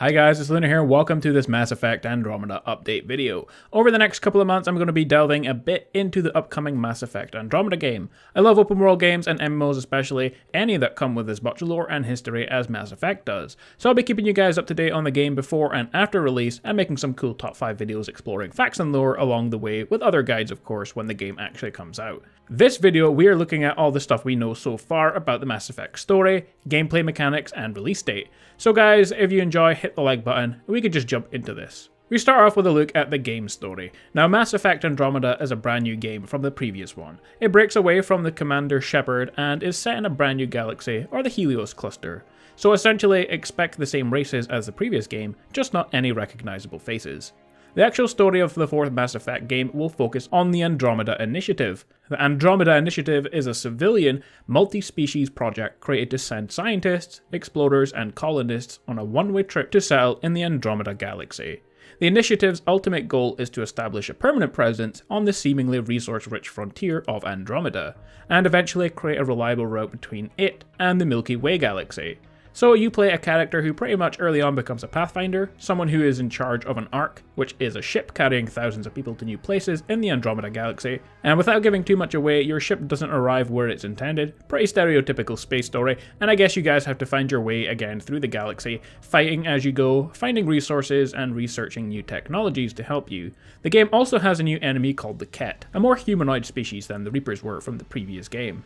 Hi guys, it's Lunar here, welcome to this Mass Effect Andromeda update video. Over the next couple of months I'm going to be delving a bit into the upcoming Mass Effect Andromeda game. I love open world games and MMOs especially, any that come with as much lore and history as Mass Effect does. So I'll be keeping you guys up to date on the game before and after release and making some cool top 5 videos exploring facts and lore along the way, with other guides of course when the game actually comes out. This video we are looking at all the stuff we know so far about the Mass Effect story, gameplay mechanics and release date. So guys, if you enjoy, hit the like button, we could just jump into this. We start off with a look at the game story. Now Mass Effect Andromeda is a brand new game from the previous one. It breaks away from the Commander Shepard and is set in a brand new galaxy, or the Helios cluster. So essentially expect the same races as the previous game, just not any recognizable faces. The actual story of the fourth Mass Effect game will focus on the Andromeda Initiative. The Andromeda Initiative is a civilian, multi-species project created to send scientists, explorers, and colonists on a one-way trip to settle in the Andromeda Galaxy. The initiative's ultimate goal is to establish a permanent presence on the seemingly resource-rich frontier of Andromeda, and eventually create a reliable route between it and the Milky Way galaxy. So you play a character who pretty much early on becomes a Pathfinder, someone who is in charge of an Ark, which is a ship carrying thousands of people to new places in the Andromeda Galaxy, and without giving too much away, your ship doesn't arrive where it's intended. Pretty stereotypical space story, and I guess you guys have to find your way again through the galaxy, fighting as you go, finding resources and researching new technologies to help you. The game also has a new enemy called the Ket, a more humanoid species than the Reapers were from the previous game.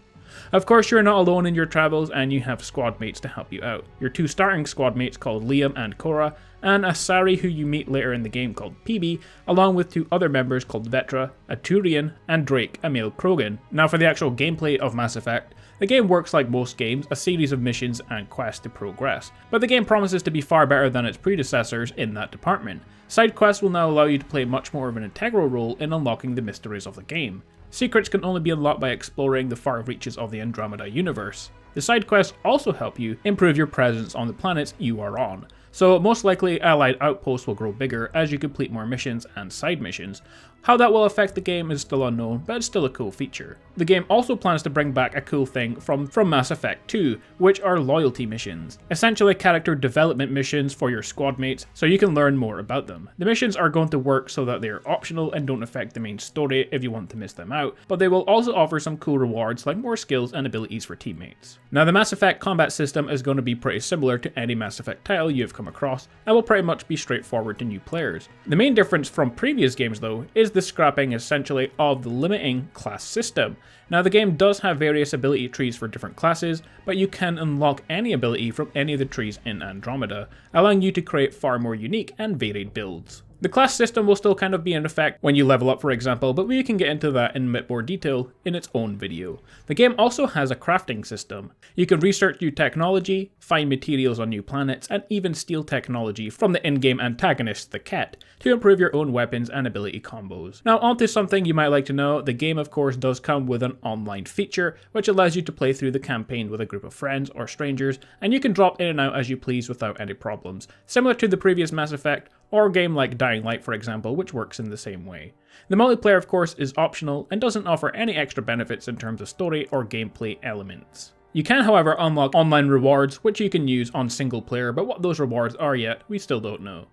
Of course, you're not alone in your travels and you have squad mates to help you out. Your two starting squad mates called Liam and Cora, and Asari who you meet later in the game called PB, along with two other members called Vetra, a Turian, and Drake, a male Krogan. Now for the actual gameplay of Mass Effect, the game works like most games, a series of missions and quests to progress, but the game promises to be far better than its predecessors in that department. Side quests will now allow you to play much more of an integral role in unlocking the mysteries of the game. Secrets can only be unlocked by exploring the far reaches of the Andromeda universe. The side quests also help you improve your presence on the planets you are on, so most likely allied outposts will grow bigger as you complete more missions and side missions. How that will affect the game is still unknown, but it's still a cool feature. The game also plans to bring back a cool thing from Mass Effect 2, which are loyalty missions. Essentially character development missions for your squad mates, so you can learn more about them. The missions are going to work so that they are optional and don't affect the main story if you want to miss them out, but they will also offer some cool rewards like more skills and abilities for teammates. Now the Mass Effect combat system is going to be pretty similar to any Mass Effect title you've come across, and will pretty much be straightforward to new players. The main difference from previous games though is the scrapping essentially of the limiting class system. Now the game does have various ability trees for different classes, but you can unlock any ability from any of the trees in Andromeda, allowing you to create far more unique and varied builds. The class system will still kind of be in effect when you level up for example, but we can get into that in a bit more detail in its own video. The game also has a crafting system. You can research new technology, find materials on new planets, and even steal technology from the in-game antagonist, the Ket, to improve your own weapons and ability combos. Now onto something you might like to know, the game of course does come with an online feature, which allows you to play through the campaign with a group of friends or strangers, and you can drop in and out as you please without any problems, similar to the previous Mass Effect, or a game like Dying Light for example, which works in the same way. The multiplayer of course is optional and doesn't offer any extra benefits in terms of story or gameplay elements. You can however unlock online rewards which you can use on single player, but what those rewards are yet, we still don't know.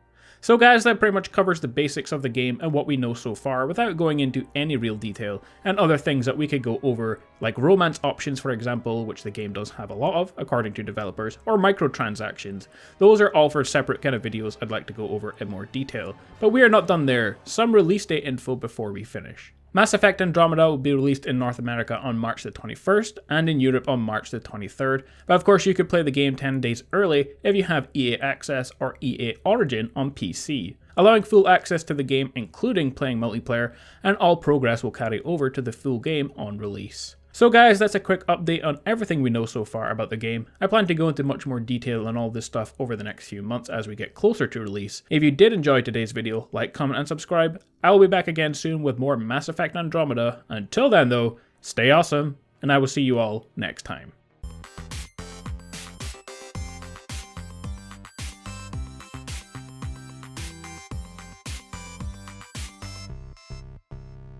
So guys, that pretty much covers the basics of the game and what we know so far without going into any real detail, and other things that we could go over like romance options for example, which the game does have a lot of according to developers, or microtransactions. Those are all for separate kind of videos I'd like to go over in more detail. But we are not done there, some release date info before we finish. Mass Effect Andromeda will be released in North America on March the 21st and in Europe on March the 23rd, but of course you could play the game 10 days early if you have EA Access or EA Origin on PC, allowing full access to the game including playing multiplayer, and all progress will carry over to the full game on release. So guys, that's a quick update on everything we know so far about the game. I plan to go into much more detail on all this stuff over the next few months as we get closer to release. If you did enjoy today's video, like, comment and subscribe. I will be back again soon with more Mass Effect Andromeda. Until then though, stay awesome, and I will see you all next time.